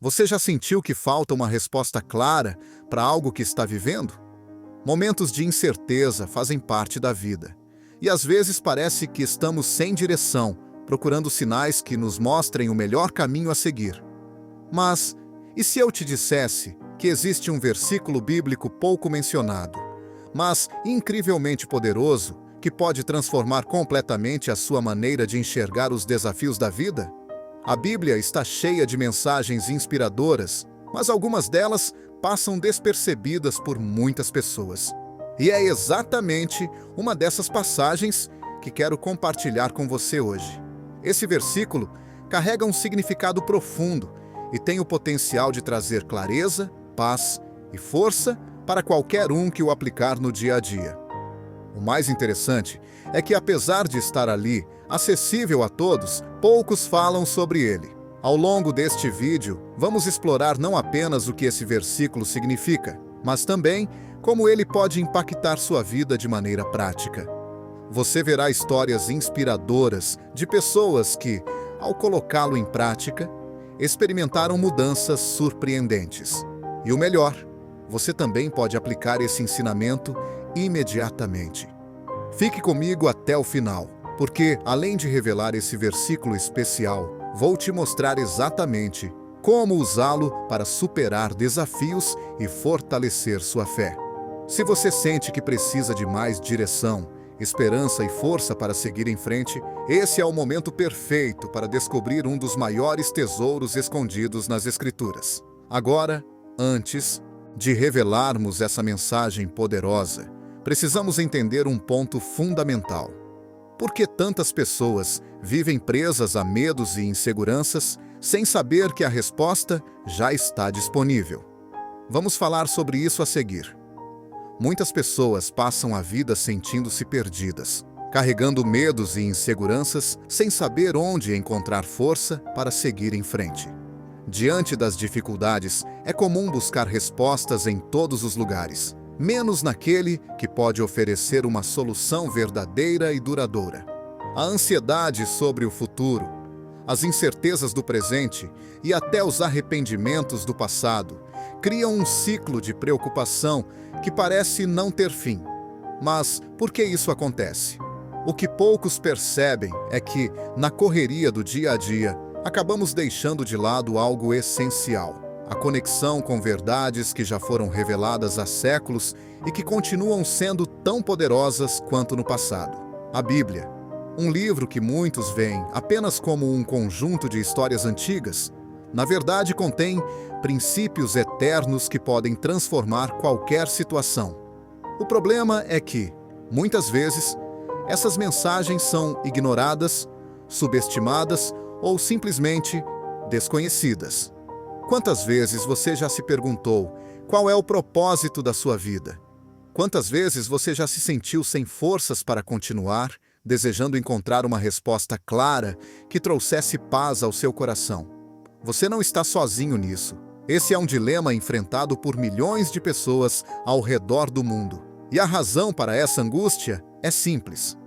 Você já sentiu que falta uma resposta clara para algo que está vivendo? Momentos de incerteza fazem parte da vida. E às vezes parece que estamos sem direção, procurando sinais que nos mostrem o melhor caminho a seguir. Mas, e se eu te dissesse que existe um versículo bíblico pouco mencionado, mas incrivelmente poderoso, que pode transformar completamente a sua maneira de enxergar os desafios da vida? A Bíblia está cheia de mensagens inspiradoras, mas algumas delas passam despercebidas por muitas pessoas. E é exatamente uma dessas passagens que quero compartilhar com você hoje. Esse versículo carrega um significado profundo e tem o potencial de trazer clareza, paz e força para qualquer um que o aplicar no dia a dia. O mais interessante é que, apesar de estar ali, acessível a todos, poucos falam sobre ele. Ao longo deste vídeo, vamos explorar não apenas o que esse versículo significa, mas também como ele pode impactar sua vida de maneira prática. Você verá histórias inspiradoras de pessoas que, ao colocá-lo em prática, experimentaram mudanças surpreendentes. E o melhor, você também pode aplicar esse ensinamento imediatamente. Fique comigo até o final, porque, além de revelar esse versículo especial, vou te mostrar exatamente como usá-lo para superar desafios e fortalecer sua fé. Se você sente que precisa de mais direção, esperança e força para seguir em frente, esse é o momento perfeito para descobrir um dos maiores tesouros escondidos nas Escrituras. Agora, antes de revelarmos essa mensagem poderosa, precisamos entender um ponto fundamental. Por que tantas pessoas vivem presas a medos e inseguranças sem saber que a resposta já está disponível? Vamos falar sobre isso a seguir. Muitas pessoas passam a vida sentindo-se perdidas, carregando medos e inseguranças sem saber onde encontrar força para seguir em frente. Diante das dificuldades, é comum buscar respostas em todos os lugares, menos naquele que pode oferecer uma solução verdadeira e duradoura. A ansiedade sobre o futuro, as incertezas do presente e até os arrependimentos do passado criam um ciclo de preocupação que parece não ter fim. Mas por que isso acontece? O que poucos percebem é que, na correria do dia a dia, acabamos deixando de lado algo essencial: a conexão com verdades que já foram reveladas há séculos e que continuam sendo tão poderosas quanto no passado. A Bíblia, um livro que muitos veem apenas como um conjunto de histórias antigas, na verdade contém princípios eternos que podem transformar qualquer situação. O problema é que, muitas vezes, essas mensagens são ignoradas, subestimadas ou simplesmente desconhecidas. Quantas vezes você já se perguntou qual é o propósito da sua vida? Quantas vezes você já se sentiu sem forças para continuar, desejando encontrar uma resposta clara que trouxesse paz ao seu coração? Você não está sozinho nisso. Esse é um dilema enfrentado por milhões de pessoas ao redor do mundo. E a razão para essa angústia é simples.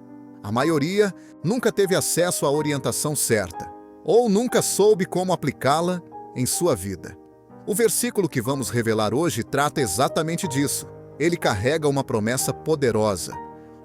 A maioria nunca teve acesso à orientação certa, ou nunca soube como aplicá-la em sua vida. O versículo que vamos revelar hoje trata exatamente disso. Ele carrega uma promessa poderosa,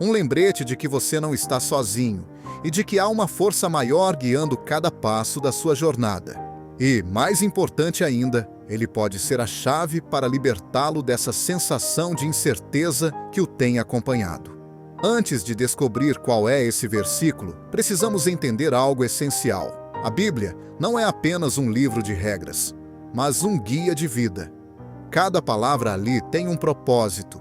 um lembrete de que você não está sozinho e de que há uma força maior guiando cada passo da sua jornada. E, mais importante ainda, ele pode ser a chave para libertá-lo dessa sensação de incerteza que o tem acompanhado. Antes de descobrir qual é esse versículo, precisamos entender algo essencial. A Bíblia não é apenas um livro de regras, mas um guia de vida. Cada palavra ali tem um propósito,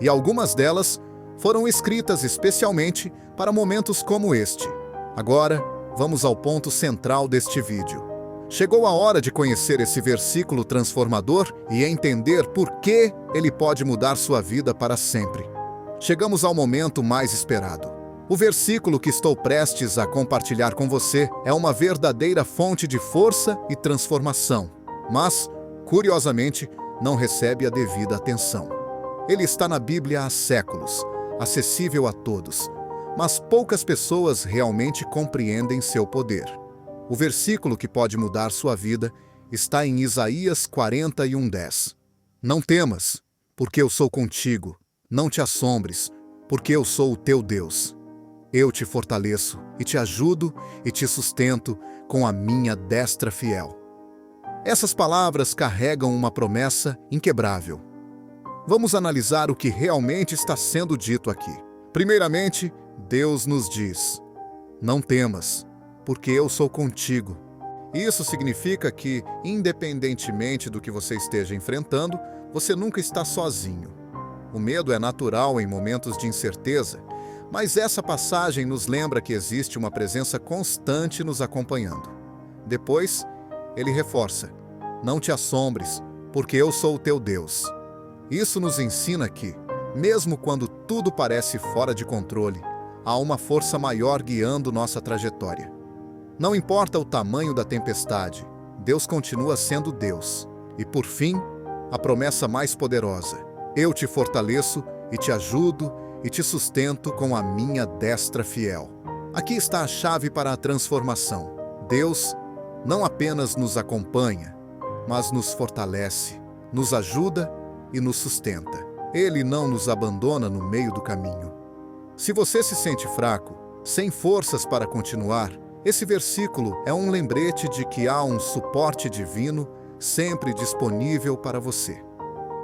e algumas delas foram escritas especialmente para momentos como este. Agora, vamos ao ponto central deste vídeo. Chegou a hora de conhecer esse versículo transformador e entender por que ele pode mudar sua vida para sempre. Chegamos ao momento mais esperado. O versículo que estou prestes a compartilhar com você é uma verdadeira fonte de força e transformação, mas, curiosamente, não recebe a devida atenção. Ele está na Bíblia há séculos, acessível a todos, mas poucas pessoas realmente compreendem seu poder. O versículo que pode mudar sua vida está em Isaías 41:10. Não temas, porque eu sou contigo. Não te assombres, porque eu sou o teu Deus. Eu te fortaleço e te ajudo e te sustento com a minha destra fiel. Essas palavras carregam uma promessa inquebrável. Vamos analisar o que realmente está sendo dito aqui. Primeiramente, Deus nos diz: não temas, porque eu sou contigo. Isso significa que, independentemente do que você esteja enfrentando, você nunca está sozinho. O medo é natural em momentos de incerteza, mas essa passagem nos lembra que existe uma presença constante nos acompanhando. Depois, ele reforça: não te assombres, porque eu sou o teu Deus. Isso nos ensina que, mesmo quando tudo parece fora de controle, há uma força maior guiando nossa trajetória. Não importa o tamanho da tempestade, Deus continua sendo Deus. E por fim, a promessa mais poderosa: eu te fortaleço e te ajudo e te sustento com a minha destra fiel. Aqui está a chave para a transformação. Deus não apenas nos acompanha, mas nos fortalece, nos ajuda e nos sustenta. Ele não nos abandona no meio do caminho. Se você se sente fraco, sem forças para continuar, esse versículo é um lembrete de que há um suporte divino sempre disponível para você.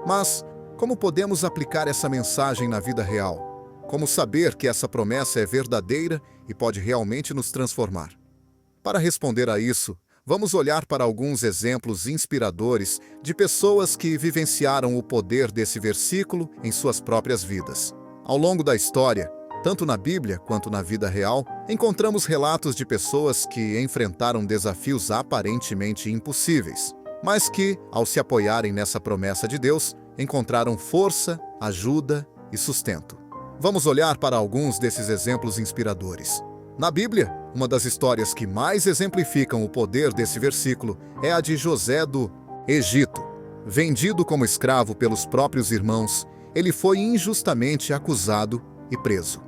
Mas como podemos aplicar essa mensagem na vida real? Como saber que essa promessa é verdadeira e pode realmente nos transformar? Para responder a isso, vamos olhar para alguns exemplos inspiradores de pessoas que vivenciaram o poder desse versículo em suas próprias vidas. Ao longo da história, tanto na Bíblia quanto na vida real, encontramos relatos de pessoas que enfrentaram desafios aparentemente impossíveis, mas que, ao se apoiarem nessa promessa de Deus, encontraram força, ajuda e sustento. Vamos olhar para alguns desses exemplos inspiradores. Na Bíblia, uma das histórias que mais exemplificam o poder desse versículo é a de José do Egito. Vendido como escravo pelos próprios irmãos, ele foi injustamente acusado e preso.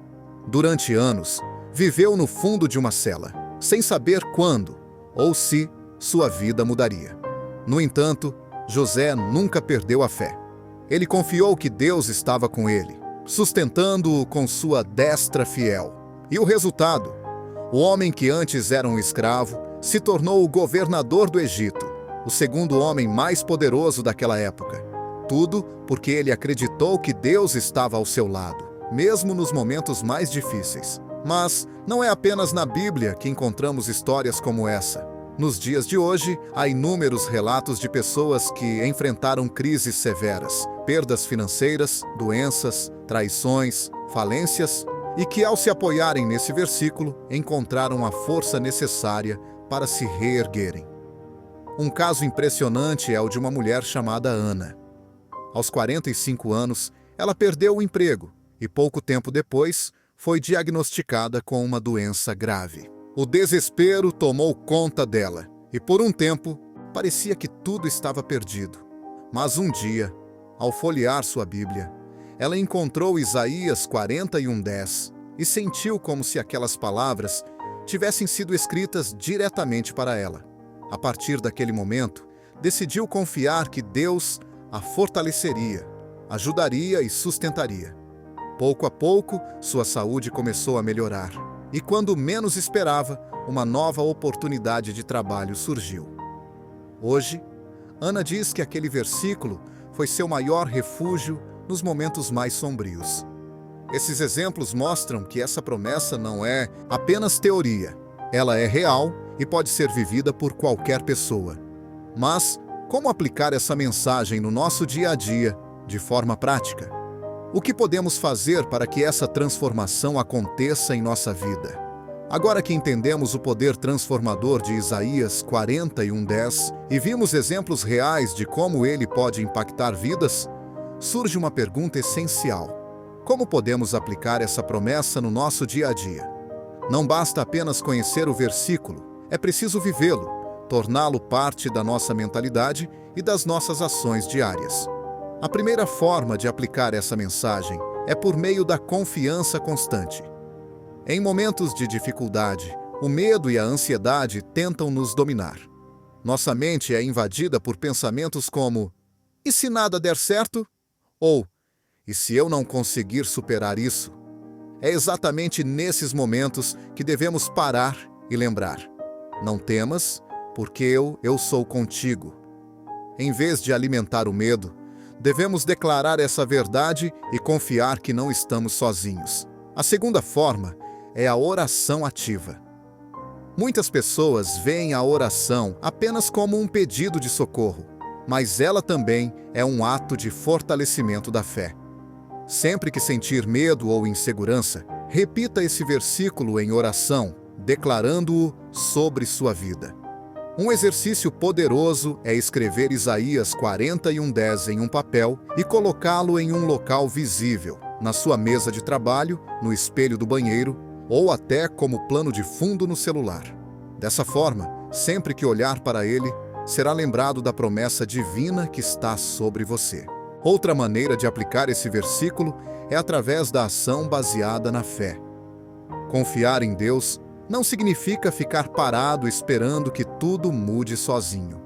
Durante anos, viveu no fundo de uma cela, sem saber quando ou se sua vida mudaria. No entanto, José nunca perdeu a fé. Ele confiou que Deus estava com ele, sustentando-o com sua destra fiel. E o resultado? O homem que antes era um escravo se tornou o governador do Egito, o segundo homem mais poderoso daquela época. Tudo porque ele acreditou que Deus estava ao seu lado, mesmo nos momentos mais difíceis. Mas não é apenas na Bíblia que encontramos histórias como essa. Nos dias de hoje, há inúmeros relatos de pessoas que enfrentaram crises severas, perdas financeiras, doenças, traições, falências, e que, ao se apoiarem nesse versículo, encontraram a força necessária para se reerguerem. Um caso impressionante é o de uma mulher chamada Ana. Aos 45 anos, ela perdeu o emprego e, pouco tempo depois, foi diagnosticada com uma doença grave. O desespero tomou conta dela e, por um tempo, parecia que tudo estava perdido. Mas um dia, ao folhear sua Bíblia, ela encontrou Isaías 41:10 e sentiu como se aquelas palavras tivessem sido escritas diretamente para ela. A partir daquele momento, decidiu confiar que Deus a fortaleceria, ajudaria e sustentaria. Pouco a pouco, sua saúde começou a melhorar. E quando menos esperava, uma nova oportunidade de trabalho surgiu. Hoje, Ana diz que aquele versículo foi seu maior refúgio nos momentos mais sombrios. Esses exemplos mostram que essa promessa não é apenas teoria. Ela é real e pode ser vivida por qualquer pessoa. Mas como aplicar essa mensagem no nosso dia a dia, de forma prática? O que podemos fazer para que essa transformação aconteça em nossa vida? Agora que entendemos o poder transformador de Isaías 41:10 e vimos exemplos reais de como ele pode impactar vidas, surge uma pergunta essencial: como podemos aplicar essa promessa no nosso dia a dia? Não basta apenas conhecer o versículo, é preciso vivê-lo, torná-lo parte da nossa mentalidade e das nossas ações diárias. A primeira forma de aplicar essa mensagem é por meio da confiança constante. Em momentos de dificuldade, o medo e a ansiedade tentam nos dominar. Nossa mente é invadida por pensamentos como: e se nada der certo? Ou: e se eu não conseguir superar isso? É exatamente nesses momentos que devemos parar e lembrar: não temas, porque eu sou contigo. Em vez de alimentar o medo, devemos declarar essa verdade e confiar que não estamos sozinhos. A segunda forma é a oração ativa. Muitas pessoas veem a oração apenas como um pedido de socorro, mas ela também é um ato de fortalecimento da fé. Sempre que sentir medo ou insegurança, repita esse versículo em oração, declarando-o sobre sua vida. Um exercício poderoso é escrever Isaías 41:10 em um papel e colocá-lo em um local visível, na sua mesa de trabalho, no espelho do banheiro ou até como plano de fundo no celular. Dessa forma, sempre que olhar para ele, será lembrado da promessa divina que está sobre você. Outra maneira de aplicar esse versículo é através da ação baseada na fé. Confiar em Deus não significa ficar parado esperando que tudo mude sozinho.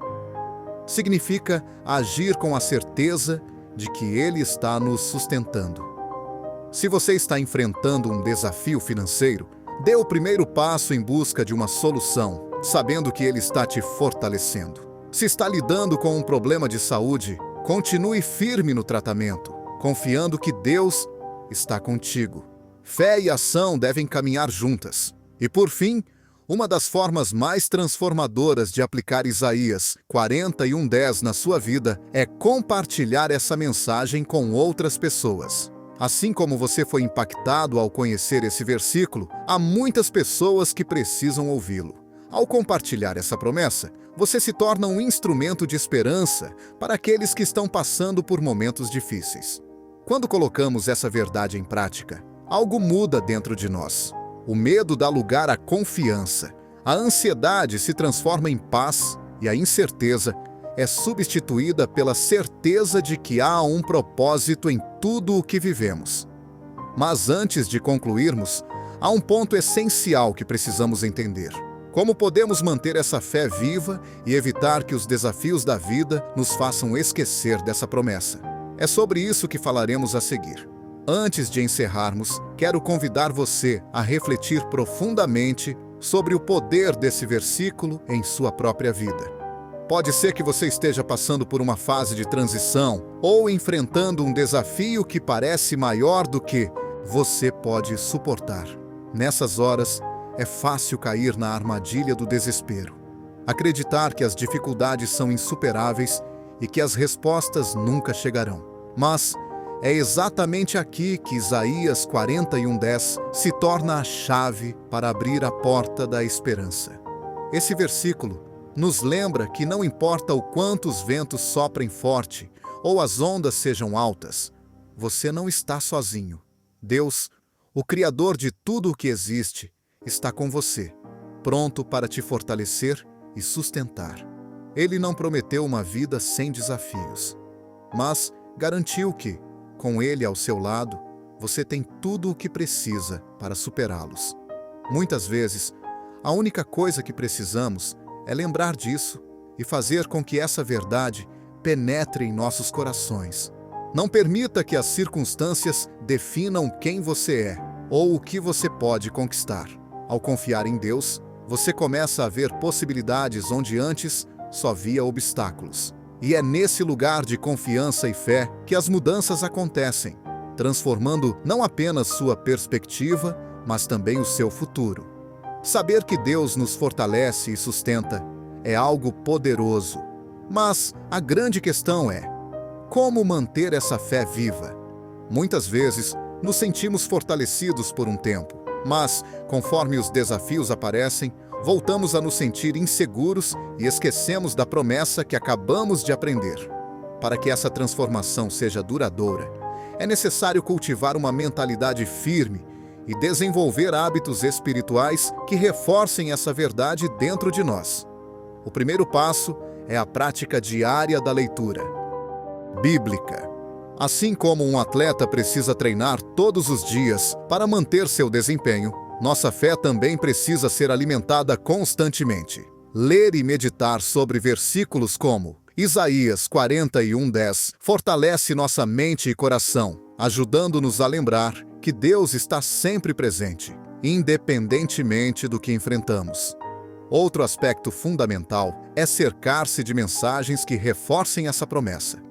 Significa agir com a certeza de que Ele está nos sustentando. Se você está enfrentando um desafio financeiro, dê o primeiro passo em busca de uma solução, sabendo que Ele está te fortalecendo. Se está lidando com um problema de saúde, continue firme no tratamento, confiando que Deus está contigo. Fé e ação devem caminhar juntas. E por fim, uma das formas mais transformadoras de aplicar Isaías 41:10 na sua vida é compartilhar essa mensagem com outras pessoas. Assim como você foi impactado ao conhecer esse versículo, há muitas pessoas que precisam ouvi-lo. Ao compartilhar essa promessa, você se torna um instrumento de esperança para aqueles que estão passando por momentos difíceis. Quando colocamos essa verdade em prática, algo muda dentro de nós. O medo dá lugar à confiança, a ansiedade se transforma em paz e a incerteza é substituída pela certeza de que há um propósito em tudo o que vivemos. Mas antes de concluirmos, há um ponto essencial que precisamos entender. Como podemos manter essa fé viva e evitar que os desafios da vida nos façam esquecer dessa promessa? É sobre isso que falaremos a seguir. Antes de encerrarmos, quero convidar você a refletir profundamente sobre o poder desse versículo em sua própria vida. Pode ser que você esteja passando por uma fase de transição ou enfrentando um desafio que parece maior do que você pode suportar. Nessas horas, é fácil cair na armadilha do desespero. Acreditar que as dificuldades são insuperáveis e que as respostas nunca chegarão. Mas é exatamente aqui que Isaías 41:10 se torna a chave para abrir a porta da esperança. Esse versículo nos lembra que não importa o quanto os ventos soprem forte ou as ondas sejam altas, você não está sozinho. Deus, o Criador de tudo o que existe, está com você, pronto para te fortalecer e sustentar. Ele não prometeu uma vida sem desafios, mas garantiu que, com Ele ao seu lado, você tem tudo o que precisa para superá-los. Muitas vezes, a única coisa que precisamos é lembrar disso e fazer com que essa verdade penetre em nossos corações. Não permita que as circunstâncias definam quem você é ou o que você pode conquistar. Ao confiar em Deus, você começa a ver possibilidades onde antes só via obstáculos. E é nesse lugar de confiança e fé que as mudanças acontecem, transformando não apenas sua perspectiva, mas também o seu futuro. Saber que Deus nos fortalece e sustenta é algo poderoso. Mas a grande questão é: como manter essa fé viva? Muitas vezes, nos sentimos fortalecidos por um tempo, mas, conforme os desafios aparecem, voltamos a nos sentir inseguros e esquecemos da promessa que acabamos de aprender. Para que essa transformação seja duradoura, é necessário cultivar uma mentalidade firme e desenvolver hábitos espirituais que reforcem essa verdade dentro de nós. O primeiro passo é a prática diária da leitura bíblica. Assim como um atleta precisa treinar todos os dias para manter seu desempenho, nossa fé também precisa ser alimentada constantemente. Ler e meditar sobre versículos como Isaías 41:10 fortalece nossa mente e coração, ajudando-nos a lembrar que Deus está sempre presente, independentemente do que enfrentamos. Outro aspecto fundamental é cercar-se de mensagens que reforcem essa promessa.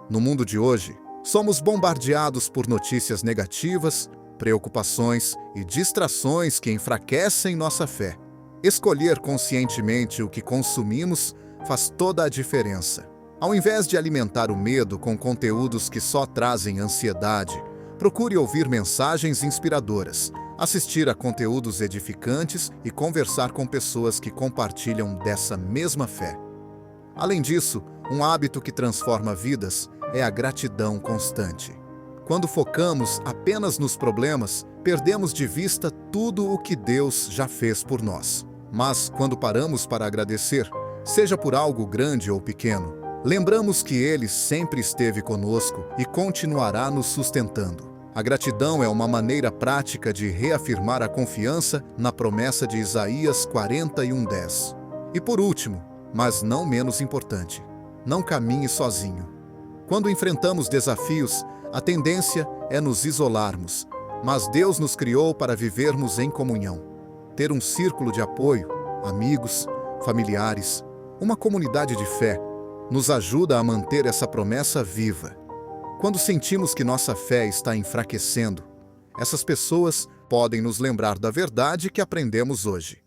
No mundo de hoje, somos bombardeados por notícias negativas, preocupações e distrações que enfraquecem nossa fé. Escolher conscientemente o que consumimos faz toda a diferença. Ao invés de alimentar o medo com conteúdos que só trazem ansiedade, procure ouvir mensagens inspiradoras, assistir a conteúdos edificantes e conversar com pessoas que compartilham dessa mesma fé. Além disso, um hábito que transforma vidas é a gratidão constante. Quando focamos apenas nos problemas, perdemos de vista tudo o que Deus já fez por nós. Mas, quando paramos para agradecer, seja por algo grande ou pequeno, lembramos que Ele sempre esteve conosco e continuará nos sustentando. A gratidão é uma maneira prática de reafirmar a confiança na promessa de Isaías 41:10. E por último, mas não menos importante, não caminhe sozinho. Quando enfrentamos desafios, a tendência é nos isolarmos, mas Deus nos criou para vivermos em comunhão. Ter um círculo de apoio, amigos, familiares, uma comunidade de fé, nos ajuda a manter essa promessa viva. Quando sentimos que nossa fé está enfraquecendo, essas pessoas podem nos lembrar da verdade que aprendemos hoje.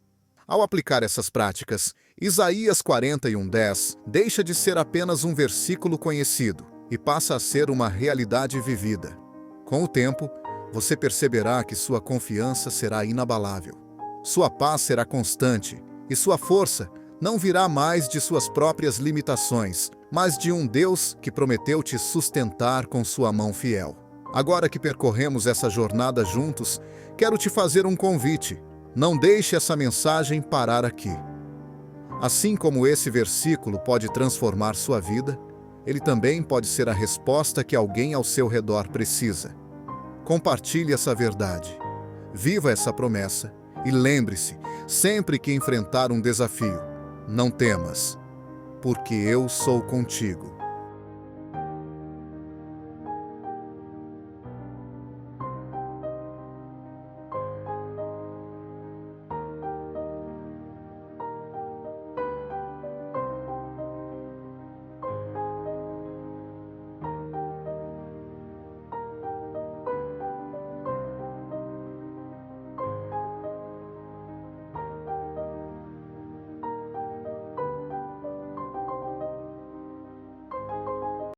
Ao aplicar essas práticas, Isaías 41:10 deixa de ser apenas um versículo conhecido e passa a ser uma realidade vivida. Com o tempo, você perceberá que sua confiança será inabalável. Sua paz será constante e sua força não virá mais de suas próprias limitações, mas de um Deus que prometeu te sustentar com sua mão fiel. Agora que percorremos essa jornada juntos, quero te fazer um convite. Não deixe essa mensagem parar aqui. Assim como esse versículo pode transformar sua vida, ele também pode ser a resposta que alguém ao seu redor precisa. Compartilhe essa verdade. Viva essa promessa e lembre-se, sempre que enfrentar um desafio, não temas, porque eu sou contigo.